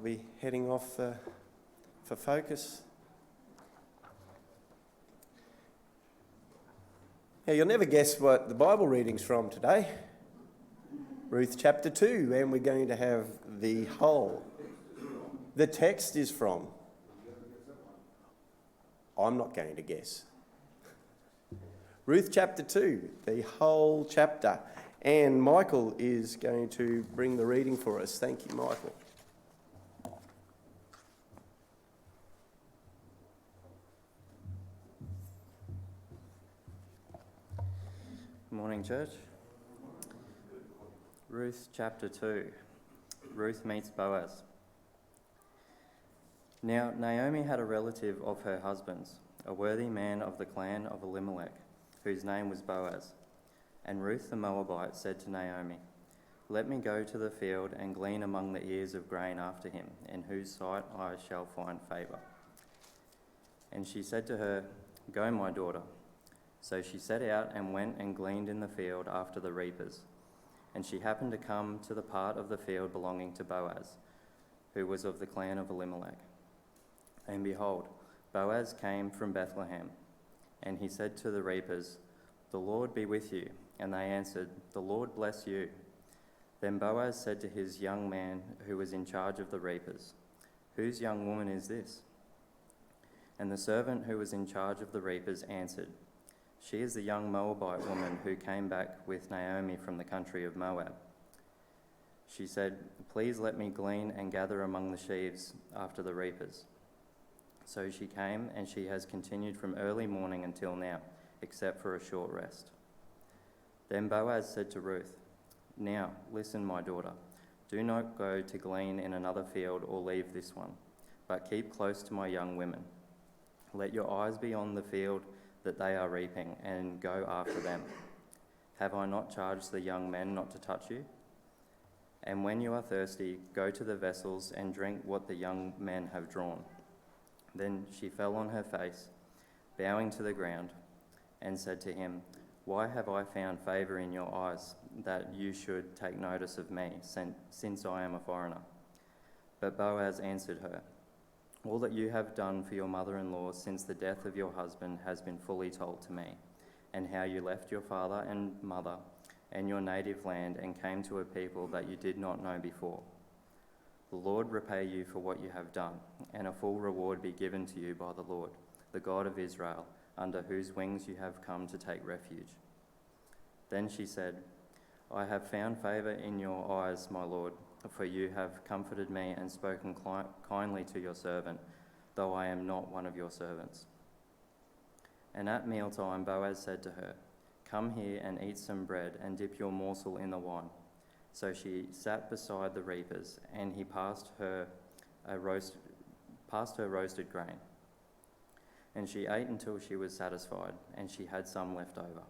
We'll be heading off for focus. Now, you'll never guess what the Bible reading's from today. Ruth chapter 2, and we're going to have the whole. The text is from. I'm not going to guess. Ruth chapter 2, the whole chapter. And Michael is going to bring the reading for us. Thank you, Michael. Good morning, church. Ruth chapter 2. Ruth meets Boaz. Now Naomi had a relative of her husband's, a worthy man of the clan of Elimelech, whose name was Boaz. And Ruth the Moabite said to Naomi, "Let me go to the field and glean among the ears of grain after him, in whose sight I shall find favour." And she said to her, "Go, my daughter." So she set out and went and gleaned in the field after the reapers. And she happened to come to the part of the field belonging to Boaz, who was of the clan of Elimelech. And behold, Boaz came from Bethlehem, and he said to the reapers, "The Lord be with you." And they answered, "The Lord bless you." Then Boaz said to his young man who was in charge of the reapers, "Whose young woman is this?" And the servant who was in charge of the reapers answered, "She is the young Moabite woman who came back with Naomi from the country of Moab." She said, "Please let me glean and gather among the sheaves after the reapers." So she came, and she has continued from early morning until now, except for a short rest. Then Boaz said to Ruth, "Now, listen, my daughter. Do not go to glean in another field or leave this one, but keep close to my young women. Let your eyes be on the field that they are reaping, and go after them. Have I not charged the young men not to touch you? And when you are thirsty, go to the vessels and drink what the young men have drawn." Then she fell on her face, bowing to the ground, and said to him, "Why have I found favour in your eyes, that you should take notice of me, since I am a foreigner?" But Boaz answered her, "All that you have done for your mother-in-law since the death of your husband has been fully told to me, and how you left your father and mother and your native land and came to a people that you did not know before. The Lord repay you for what you have done, and a full reward be given to you by the Lord, the God of Israel, under whose wings you have come to take refuge." Then she said, "I have found favour in your eyes, my lord, for you have comforted me and spoken kindly to your servant, though I am not one of your servants." And at mealtime Boaz said to her, "Come here and eat some bread and dip your morsel in the wine." So she sat beside the reapers, and he passed her roasted grain. And she ate until she was satisfied, and she had some left over.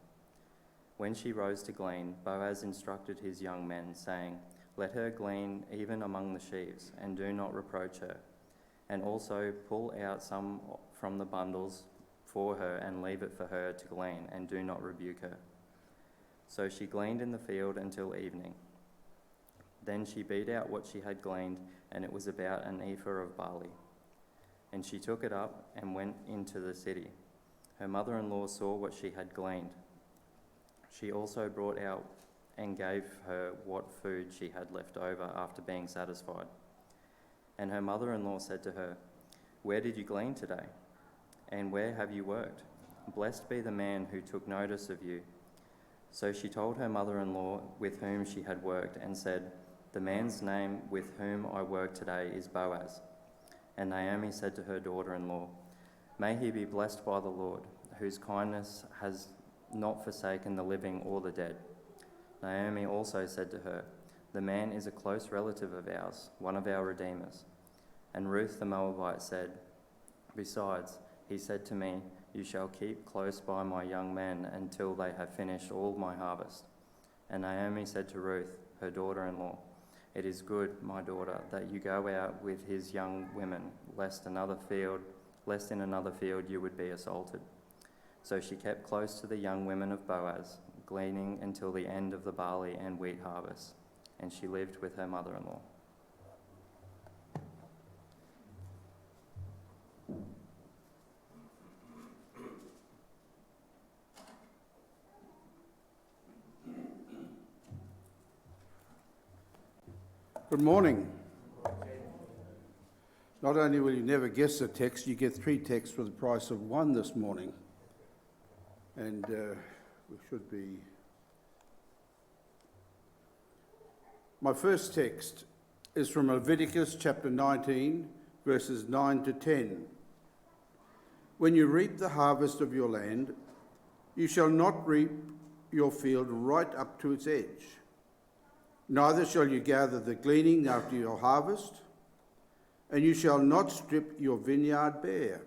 When she rose to glean, Boaz instructed his young men, saying, "Let her glean even among the sheaves, and do not reproach her. And also pull out some from the bundles for her, and leave it for her to glean, and do not rebuke her." So she gleaned in the field until evening. Then she beat out what she had gleaned, and it was about an ephah of barley. And she took it up and went into the city. Her mother-in-law saw what she had gleaned. She also brought out and gave her what food she had left over after being satisfied. And her mother-in-law said to her, "Where did you glean today? And where have you worked? Blessed be the man who took notice of you." So she told her mother-in-law with whom she had worked, and said, "The man's name with whom I work today is Boaz." And Naomi said to her daughter-in-law, "May he be blessed by the Lord, whose kindness has not forsaken the living or the dead." Naomi also said to her, "The man is a close relative of ours, one of our redeemers." And Ruth the Moabite said, "Besides, he said to me, 'You shall keep close by my young men until they have finished all my harvest.'" And Naomi said to Ruth, her daughter-in-law, "It is good, my daughter, that you go out with his young women, lest in another field you would be assaulted." So she kept close to the young women of Boaz, gleaning until the end of the barley and wheat harvest, and she lived with her mother-in-law. Good morning. Not only will you never guess the text, you get 3 texts for the price of 1 this morning. And we should be... My first text is from Leviticus chapter 19, verses 9 to 10. When you reap the harvest of your land, you shall not reap your field right up to its edge. Neither shall you gather the gleaning after your harvest, and you shall not strip your vineyard bare.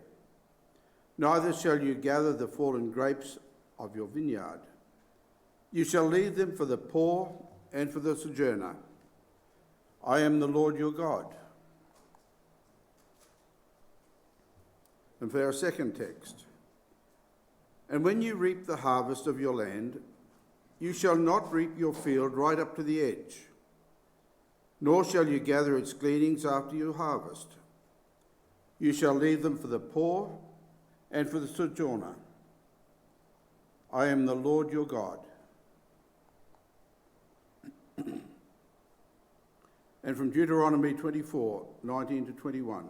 Neither shall you gather the fallen grapes of your vineyard. You shall leave them for the poor and for the sojourner. I am the Lord your God. And for our second text, and when you reap the harvest of your land, you shall not reap your field right up to the edge, nor shall you gather its gleanings after your harvest. You shall leave them for the poor and for the sojourner. I am the Lord your God. And from Deuteronomy 24, 19 to 21.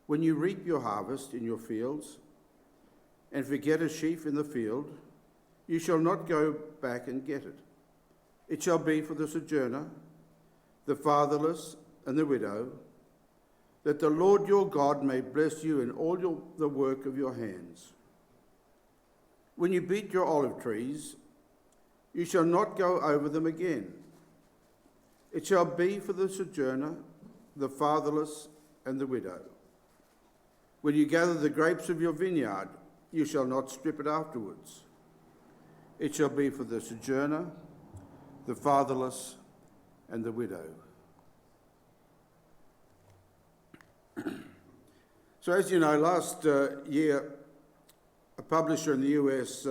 When you reap your harvest in your fields and forget a sheaf in the field, you shall not go back and get it. It shall be for the sojourner, the fatherless, and the widow, that the Lord your God may bless you in all the work of your hands. When you beat your olive trees, you shall not go over them again. It shall be for the sojourner, the fatherless, and the widow. When you gather the grapes of your vineyard, you shall not strip it afterwards. It shall be for the sojourner, the fatherless, and the widow. So as you know, last year, a publisher in the US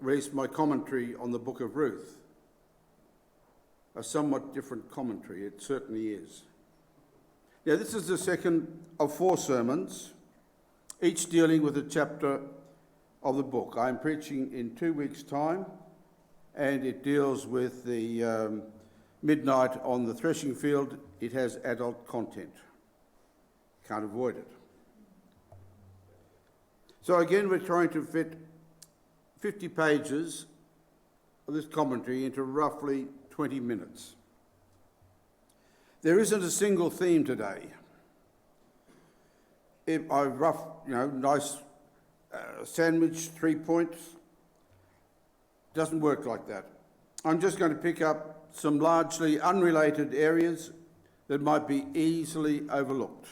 released my commentary on the book of Ruth. A somewhat different commentary, it certainly is. Now, this is the second of 4 sermons, each dealing with a chapter of the book. I'm preaching in 2 weeks' time, and it deals with the midnight on the threshing field. It has adult content. Can't avoid it. So again, we're trying to fit 50 pages of this commentary into roughly 20 minutes. There isn't a single theme today. Nice sandwich, 3 points. Doesn't work like that. I'm just going to pick up some largely unrelated areas that might be easily overlooked.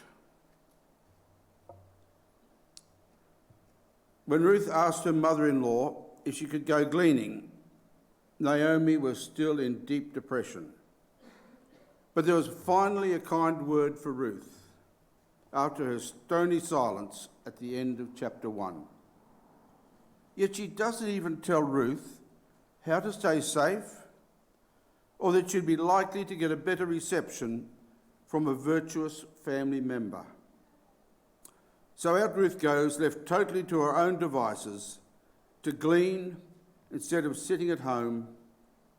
When Ruth asked her mother-in-law if she could go gleaning, Naomi was still in deep depression. But there was finally a kind word for Ruth after her stony silence at the end of chapter 1. Yet she doesn't even tell Ruth how to stay safe or that she'd be likely to get a better reception from a virtuous family member. So out Ruth goes, left totally to her own devices, to glean instead of sitting at home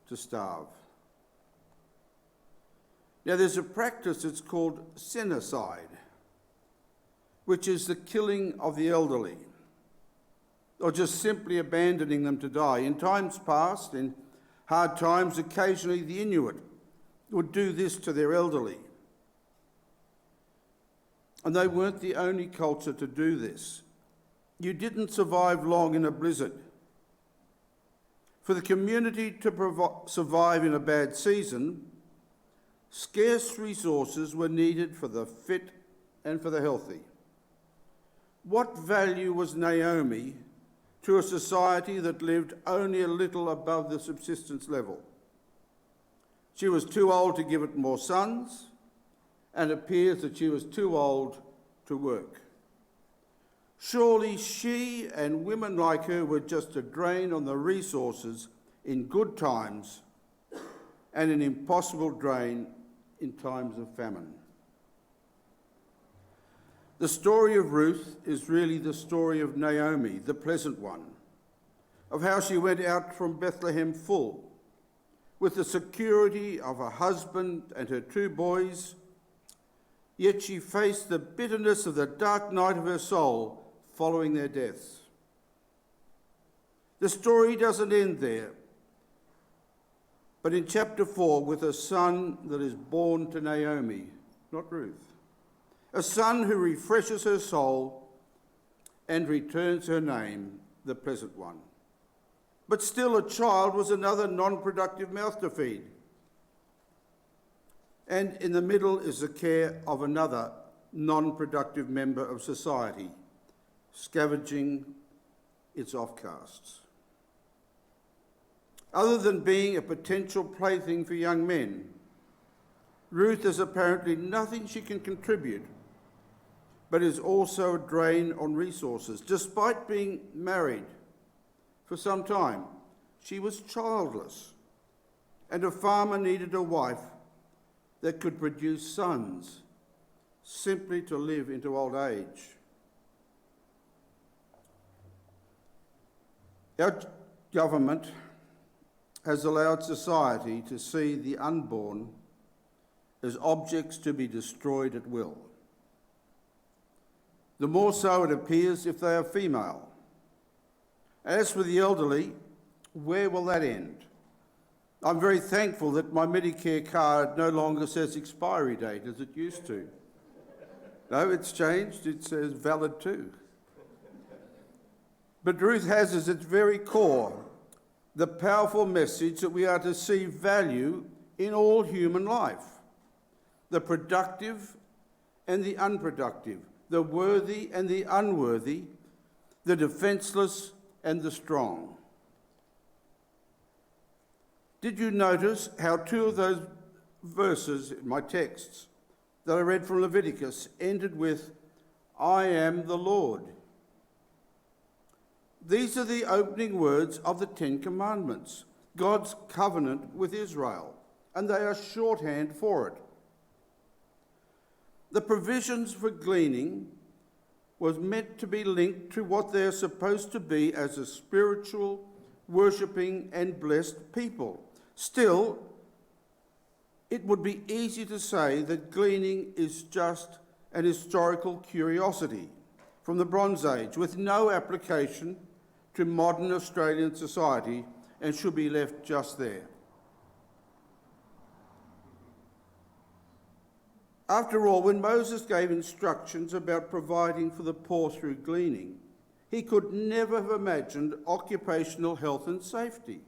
to starve. Now there's a practice that's called sinnicide, which is the killing of the elderly, or just simply abandoning them to die. In times past, in hard times, occasionally the Inuit would do this to their elderly. And they weren't the only culture to do this. You didn't survive long in a blizzard. For the community to survive in a bad season, scarce resources were needed for the fit and for the healthy. What value was Naomi to a society that lived only a little above the subsistence level? She was too old to give it more sons, and it appears that she was too old to work. Surely she and women like her were just a drain on the resources in good times and an impossible drain in times of famine. The story of Ruth is really the story of Naomi, the pleasant one, of how she went out from Bethlehem full, with the security of her husband and her 2 boys, yet she faced the bitterness of the dark night of her soul following their deaths. The story doesn't end there, but in chapter 4 with a son that is born to Naomi, not Ruth, a son who refreshes her soul and returns her name, the Pleasant One. But still, a child was another non-productive mouth to feed. And in the middle is the care of another non-productive member of society, scavenging its offcasts. Other than being a potential plaything for young men, Ruth has apparently nothing she can contribute, but is also a drain on resources. Despite being married for some time, she was childless, and a farmer needed a wife that could produce sons simply to live into old age. Our government has allowed society to see the unborn as objects to be destroyed at will. The more so it appears if they are female. As for the elderly, where will that end? I'm very thankful that my Medicare card no longer says expiry date as it used to. No, it's changed, it says valid too. But Ruth has as its very core the powerful message that we are to see value in all human life, the productive and the unproductive, the worthy and the unworthy, the defenceless and the strong. Did you notice how 2 of those verses in my texts that I read from Leviticus ended with, I am the Lord? These are the opening words of the 10 Commandments, God's covenant with Israel, and they are shorthand for it. The provisions for gleaning was meant to be linked to what they're supposed to be as a spiritual, worshipping and blessed people. Still, it would be easy to say that gleaning is just an historical curiosity from the Bronze Age with no application to modern Australian society and should be left just there. After all, when Moses gave instructions about providing for the poor through gleaning, he could never have imagined occupational health and safety.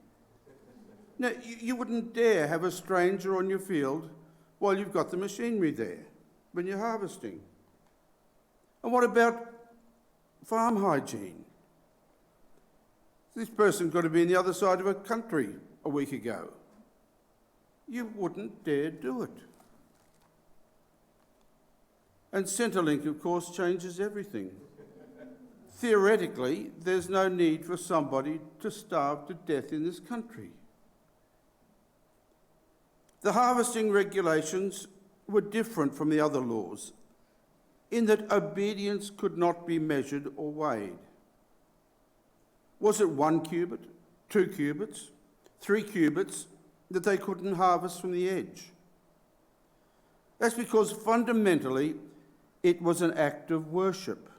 Now, you wouldn't dare have a stranger on your field while you've got the machinery there when you're harvesting. And what about farm hygiene? This person could have been the other side of a country a week ago. You wouldn't dare do it. And Centrelink, of course, changes everything. Theoretically, there's no need for somebody to starve to death in this country. The harvesting regulations were different from the other laws in that obedience could not be measured or weighed. Was it 1 cubit, 2 cubits, 3 cubits that they couldn't harvest from the edge? That's because fundamentally it was an act of worship.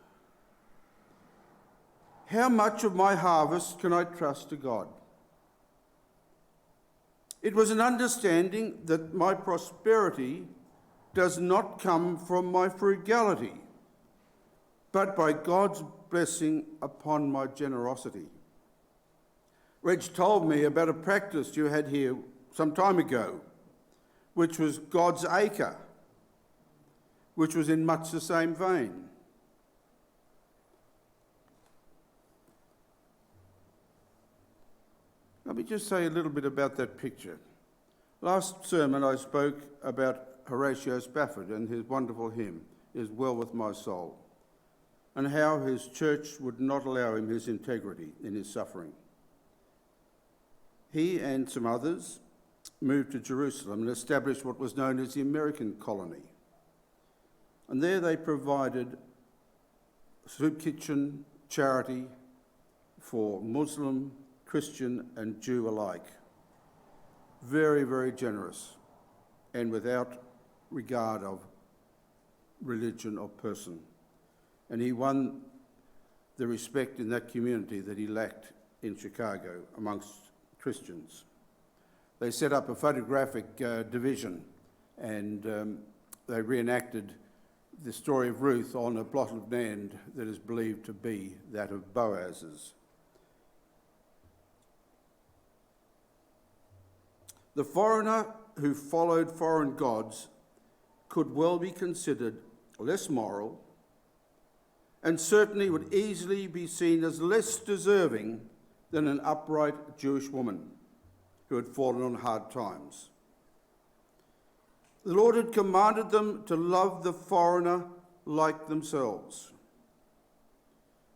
How much of my harvest can I trust to God? It was an understanding that my prosperity does not come from my frugality, but by God's blessing upon my generosity. Reg told me about a practice you had here some time ago, which was God's acre, which was in much the same vein. Let me just say a little bit about that picture. Last sermon I spoke about Horatio Spafford and his wonderful hymn, Is Well With My Soul, and how his church would not allow him his integrity in his suffering. He and some others moved to Jerusalem and established what was known as the American colony. And there they provided soup kitchen, charity for Muslim, Christian and Jew alike. very, very generous, and without regard of religion or person. And he won the respect in that community that he lacked in Chicago amongst Christians. They set up a photographic division, and they reenacted the story of Ruth on a plot of land that is believed to be that of Boaz's. The foreigner who followed foreign gods could well be considered less moral, and certainly would easily be seen as less deserving than an upright Jewish woman who had fallen on hard times. The Lord had commanded them to love the foreigner like themselves.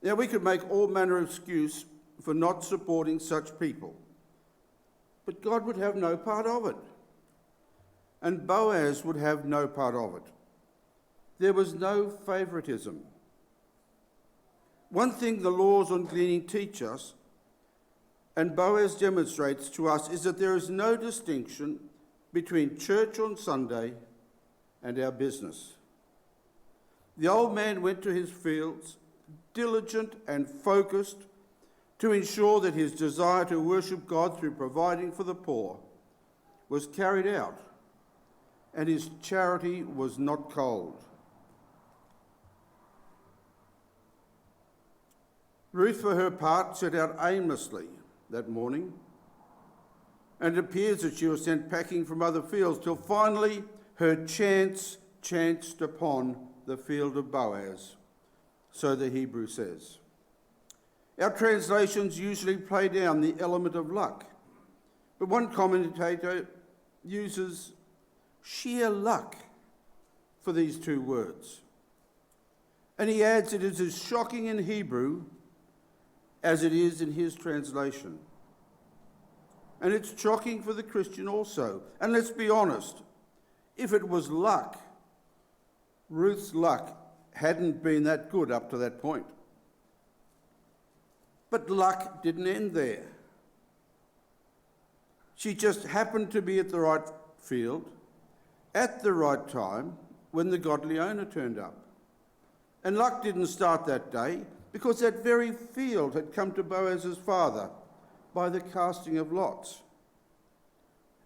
Now, we could make all manner of excuse for not supporting such people, but God would have no part of it, and Boaz would have no part of it. There was no favoritism. One thing the laws on gleaning teach us, and Boaz demonstrates to us, is that there is no distinction between church on Sunday and our business. The old man went to his fields, diligent and focused, to ensure that his desire to worship God through providing for the poor was carried out, and his charity was not cold. Ruth, for her part, set out aimlessly that morning, and it appears that she was sent packing from other fields till finally her chance chanced upon the field of Boaz, so the Hebrew says. Our translations usually play down the element of luck, but one commentator uses sheer luck for these two words. And he adds it is as shocking in Hebrew as it is in his translation. And it's shocking for the Christian also. And let's be honest, if it was luck, Ruth's luck hadn't been that good up to that point. But luck didn't end there. She just happened to be at the right field, at the right time, when the godly owner turned up. And luck didn't start that day, because that very field had come to Boaz's father by the casting of lots.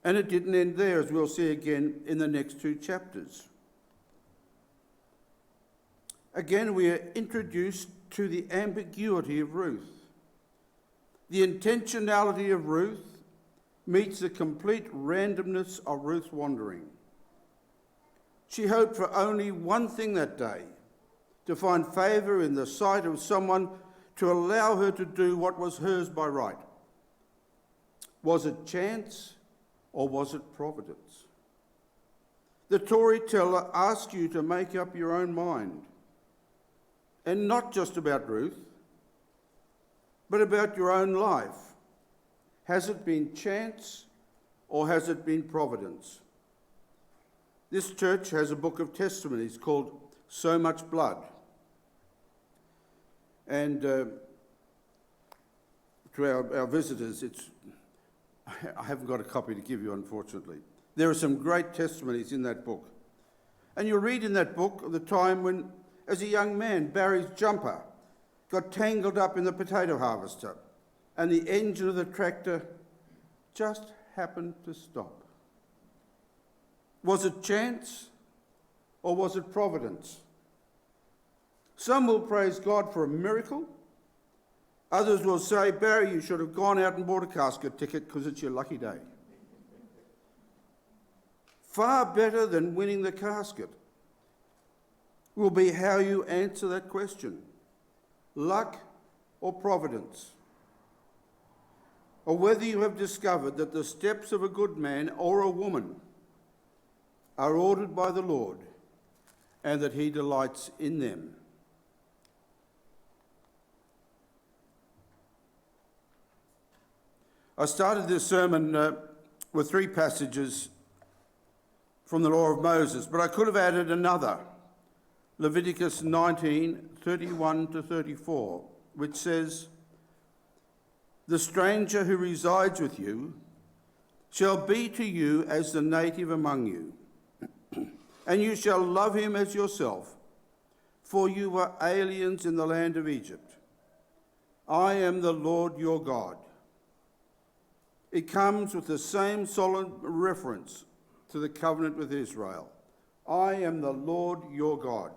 And it didn't end there, as we'll see again in the next two chapters. Again, we are introduced to the ambiguity of Ruth. The intentionality of Ruth meets the complete randomness of Ruth's wandering. She hoped for only one thing that day, to find favour in the sight of someone to allow her to do what was hers by right. Was it chance or was it providence? The storyteller asks you to make up your own mind, and not just about Ruth, but about your own life. Has it been chance or has it been providence? This church has a book of testimonies called So Much Blood. And to our visitors, I haven't got a copy to give you, unfortunately. There are some great testimonies in that book. And you'll read in that book of the time when, as a young man, Barry's jumper got tangled up in the potato harvester, and the engine of the tractor just happened to stop. Was it chance or was it providence? Some will praise God for a miracle. Others will say, Barry, you should have gone out and bought a casket ticket because it's your lucky day. Far better than winning the casket will be how you answer that question. Luck or providence? Or whether you have discovered that the steps of a good man or a woman are ordered by the Lord and that he delights in them. I started this sermon with three passages from the law of Moses, but I could have added another, Leviticus 19, 31 to 34, which says, "The stranger who resides with you shall be to you as the native among you, and you shall love him as yourself, for you were aliens in the land of Egypt. I am the Lord your God. It comes with the same solemn reference to the covenant with Israel. I am the Lord your God.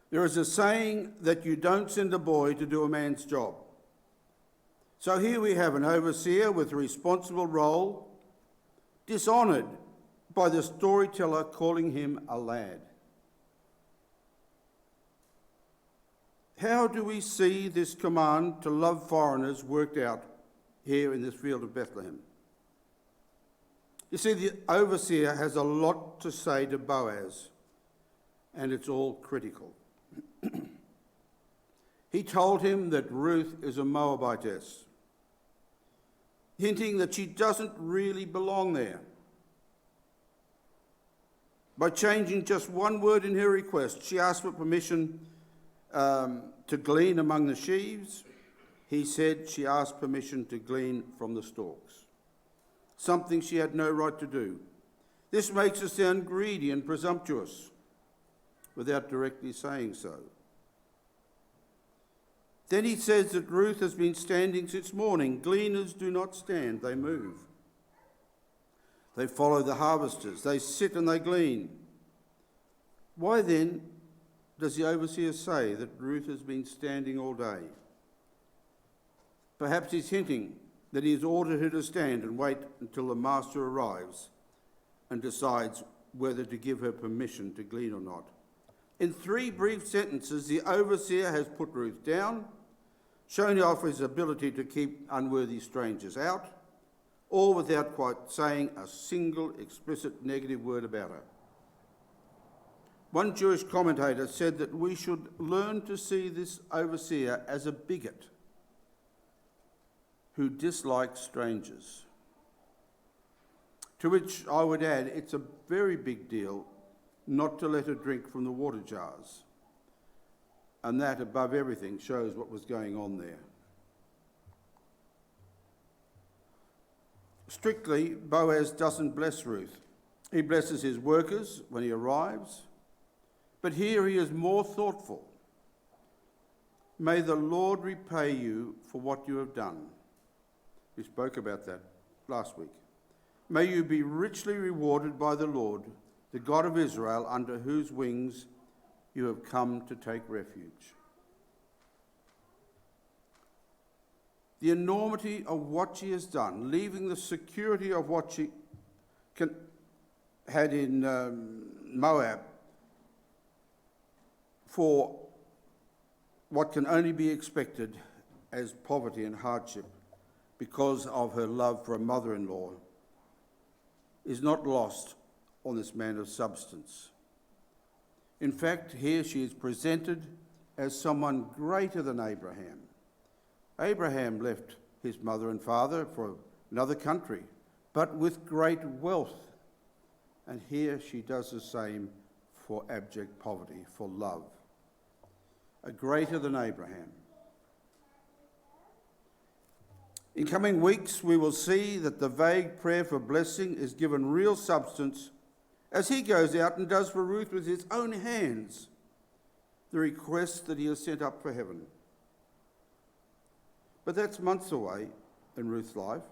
There is a saying that you don't send a boy to do a man's job. So here we have an overseer with a responsible role, dishonoured by the storyteller calling him a lad. How do we see this command to love foreigners worked out here in this field of Bethlehem? You see, the overseer has a lot to say to Boaz, and it's all critical. He told him that Ruth is a Moabitess, hinting that she doesn't really belong there. By changing just one word in her request, she asked for permission to glean among the sheaves. He said she asked permission to glean from the stalks, something she had no right to do. This makes her sound greedy and presumptuous, without directly saying so. Then he says that Ruth has been standing since morning. Gleaners do not stand, they move. They follow the harvesters, they sit and they glean. Why then does the overseer say that Ruth has been standing all day? Perhaps he's hinting that he has ordered her to stand and wait until the master arrives and decides whether to give her permission to glean or not. In 3 brief sentences, the overseer has put Ruth down, shown off his ability to keep unworthy strangers out, all without quite saying a single explicit negative word about her. One Jewish commentator said that we should learn to see this overseer as a bigot who dislikes strangers. To which I would add, it's a very big deal not to let her drink from the water jars. And that, above everything, shows what was going on there. Strictly, Boaz doesn't bless Ruth. He blesses his workers when he arrives. But here he is more thoughtful. May the Lord repay you for what you have done. We spoke about that last week. May you be richly rewarded by the Lord, the God of Israel, under whose wings you have come to take refuge. The enormity of what she has done, leaving the security of what she had in Moab for what can only be expected as poverty and hardship because of her love for a mother-in-law, is not lost on this man of substance. In fact, here she is presented as someone greater than Abraham. Abraham left his mother and father for another country, but with great wealth. And here she does the same for abject poverty, for love. A greater than Abraham. In coming weeks, we will see that the vague prayer for blessing is given real substance as he goes out and does for Ruth with his own hands the request that he has sent up for heaven. But that's months away in Ruth's life,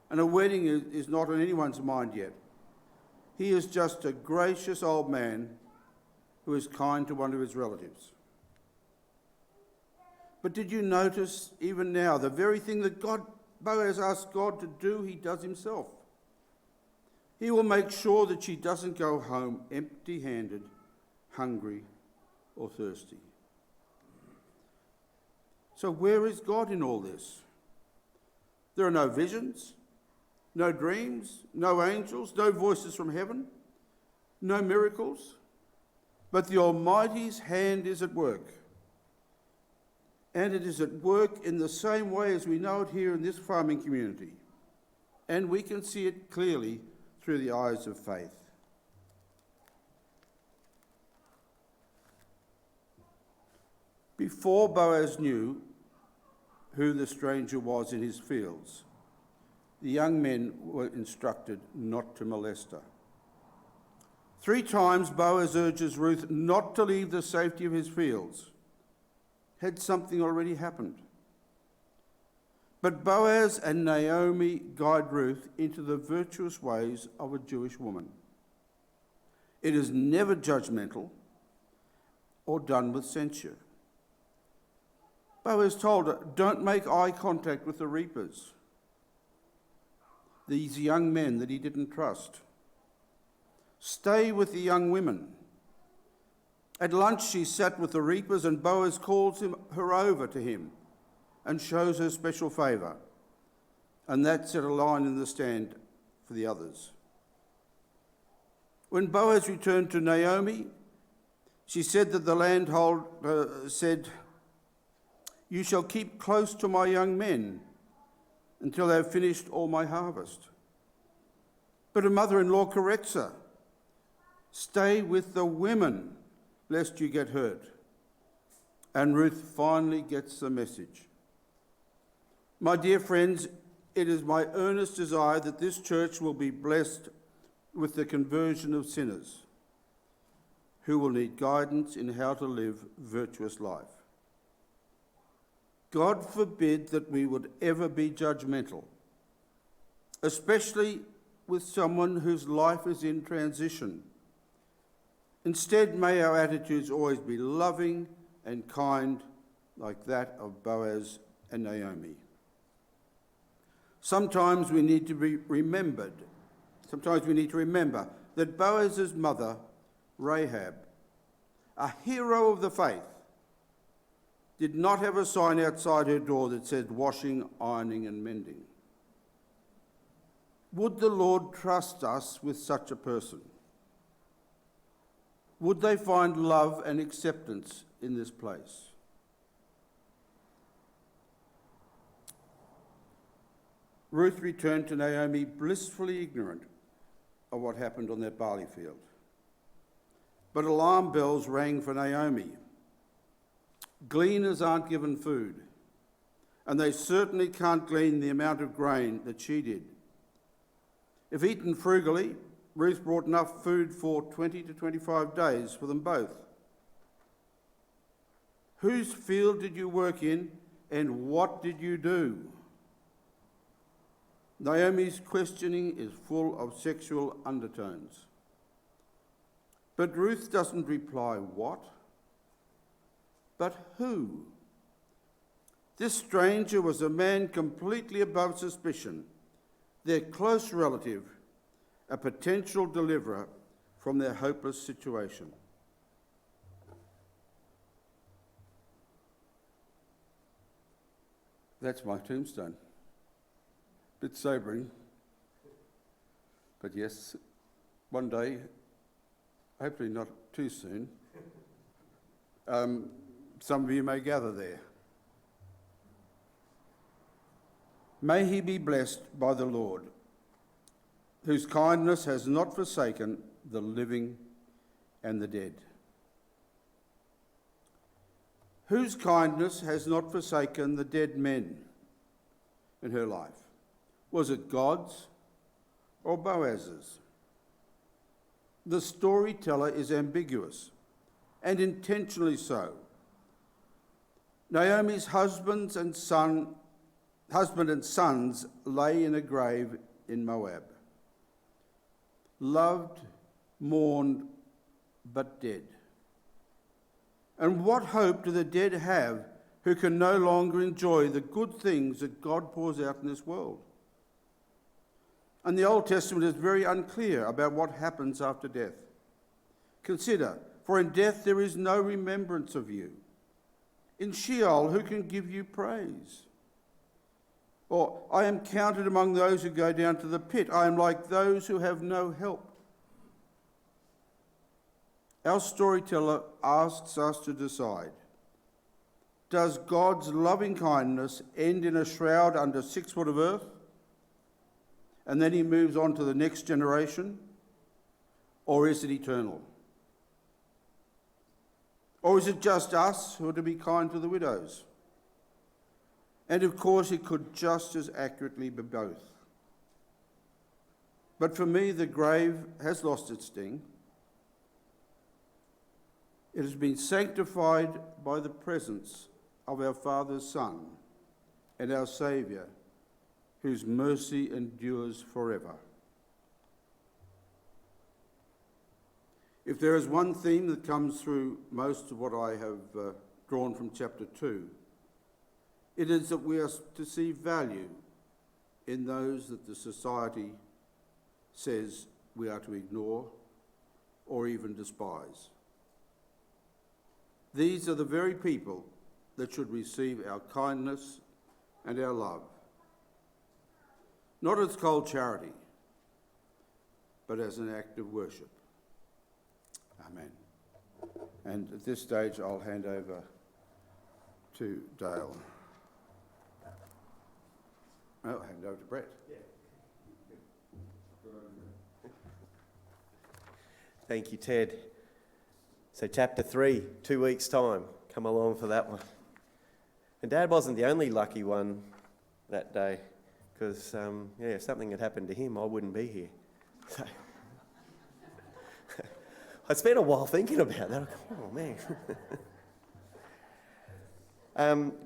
and a wedding is not on anyone's mind yet. He is just a gracious old man who is kind to one of his relatives. But did you notice, even now, the very thing that Boaz asked God to do, he does himself. He will make sure that she doesn't go home empty-handed, hungry, or thirsty. So where is God in all this? There are no visions, no dreams, no angels, no voices from heaven, no miracles, but the Almighty's hand is at work. And it is at work in the same way as we know it here in this farming community. And we can see it clearly through the eyes of faith. Before Boaz knew who the stranger was in his fields, The young men were instructed not to molest her. 3 times Boaz urges Ruth not to leave the safety of his fields. Had something already happened? But Boaz and Naomi guide Ruth into the virtuous ways of a Jewish woman. It is never judgmental or done with censure. Boaz told her, don't make eye contact with the reapers, these young men that he didn't trust. Stay with the young women. At lunch she sat with the reapers, and Boaz calls her over to him and shows her special favour. And that set a line in the stand for the others. When Boaz returned to Naomi, she said that the landholder said, you shall keep close to my young men until they have finished all my harvest. But her mother-in-law corrects her. Stay with the women, lest you get hurt. And Ruth finally gets the message. My dear friends, it is my earnest desire that this church will be blessed with the conversion of sinners who will need guidance in how to live virtuous life. God forbid that we would ever be judgmental, especially with someone whose life is in transition. Instead, may our attitudes always be loving and kind, like that of Boaz and Naomi. Sometimes we need to remember that Boaz's mother, Rahab, a hero of the faith, did not have a sign outside her door that said washing, ironing and mending. Would the Lord trust us with such a person? Would they find love and acceptance in this place? Ruth returned to Naomi blissfully ignorant of what happened on that barley field. But alarm bells rang for Naomi. Gleaners aren't given food, and they certainly can't glean the amount of grain that she did. If eaten frugally, Ruth brought enough food for 20 to 25 days for them both. Whose field did you work in, and what did you do? Naomi's questioning is full of sexual undertones. But Ruth doesn't reply what, but who. This stranger was a man completely above suspicion, their close relative, a potential deliverer from their hopeless situation. That's my tombstone. Bit sobering, but yes, one day, hopefully not too soon, some of you may gather there. May he be blessed by the Lord, whose kindness has not forsaken the living and the dead. Whose kindness has not forsaken the dead men in her life? Was it God's or Boaz's? The storyteller is ambiguous, and intentionally so. Naomi's husband and sons lay in a grave in Moab. Loved, mourned, but dead. And what hope do the dead have who can no longer enjoy the good things that God pours out in this world? And the Old Testament is very unclear about what happens after death. Consider, for in death there is no remembrance of you. In Sheol, who can give you praise? Or, I am counted among those who go down to the pit. I am like those who have no help. Our storyteller asks us to decide, does God's loving kindness end in a shroud under 6 foot of earth, and then he moves on to the next generation? Or is it eternal? Or is it just us who are to be kind to the widows? And of course, it could just as accurately be both. But for me, the grave has lost its sting. It has been sanctified by the presence of our Father's Son and our Saviour, whose mercy endures forever. If there is one theme that comes through most of what I have drawn from chapter 2, it is that we are to see value in those that the society says we are to ignore or even despise. These are the very people that should receive our kindness and our love, not as cold charity, but as an act of worship. Amen. And at this stage, I'll hand over to Dale. I'll hand over to Brett. Thank you, Ted. So chapter 3, 2 weeks' time. Come along for that one. And Dad wasn't the only lucky one that day, because if something had happened to him, I wouldn't be here. So I spent a while thinking about that. Oh, man.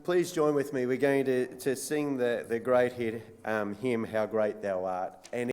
Please join with me. We're going to sing the great hymn, How Great Thou Art. And